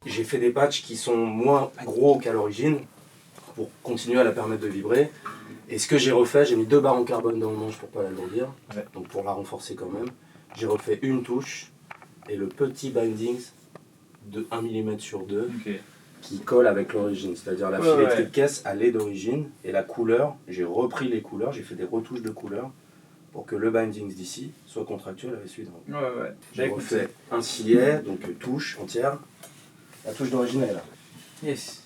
J'ai fait des patchs qui sont moins gros qu'à l'origine pour continuer à la permettre de vibrer. Et ce que j'ai refait, j'ai mis 2 barres en carbone dans le manche pour pas l'alourdir, donc pour la renforcer quand même. J'ai refait une touche et le petit bindings de 1 mm sur 2 qui colle avec l'origine, c'est-à-dire la filetterie de caisse elle est d'origine et la couleur, j'ai repris les couleurs, j'ai fait des retouches de couleurs pour que le bindings d'ici soit contractuel avec celui d'en haut. J'ai refait un cilier, donc touche entière. La touche d'origine elle est là. Yes.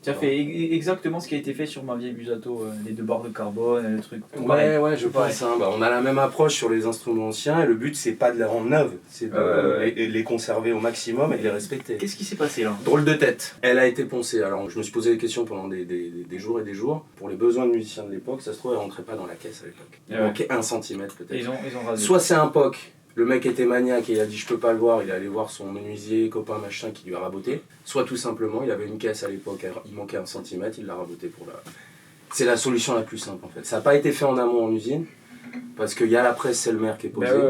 Tu as fait exactement ce qui a été fait sur ma vieille Busato, les 2 barres de carbone, le truc. Ouais, je pense. Hein. Bah, on a la même approche sur les instruments anciens et le but c'est pas de les rendre neuves, c'est de les conserver au maximum et de les respecter. Qu'est-ce qui s'est passé là? Drôle de tête. Elle a été poncée. Alors je me suis posé des questions pendant des jours et des jours. Pour les besoins de musiciens de l'époque, ça se trouve elle rentrait pas dans la caisse à l'époque. Il manquait 1 cm peut-être. Ils ont rasé. Soit c'est un POC. Le mec était maniaque et il a dit je peux pas le voir, il est allé voir son menuisier, copain machin qui lui a raboté. Soit tout simplement il avait une caisse à l'époque, il manquait 1 cm, il l'a raboté pour la... C'est la solution la plus simple en fait. Ça n'a pas été fait en amont en usine, parce qu'il y a la presse Selmer qui est posée.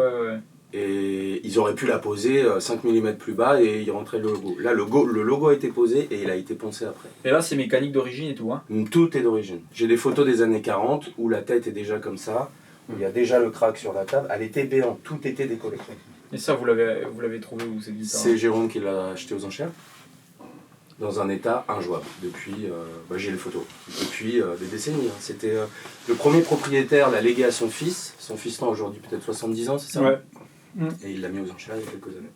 Et ils auraient pu la poser 5 mm plus bas et il rentrait le logo. Là le logo a été posé et il a été poncé après. Et là c'est mécanique d'origine et tout hein? Tout est d'origine. J'ai des photos des années 40 où la tête est déjà comme ça. Il y a déjà le crack sur la table, elle était béante, tout était décollé. Et ça, vous l'avez trouvé où cette guitare? C'est Jérôme qui l'a acheté aux enchères, dans un état injouable, depuis, j'ai les photos, depuis des décennies. Hein. C'était le premier propriétaire l'a légué à son fils aujourd'hui peut-être 70 ans, c'est ça? Ouais. Et il l'a mis aux enchères il y a quelques années.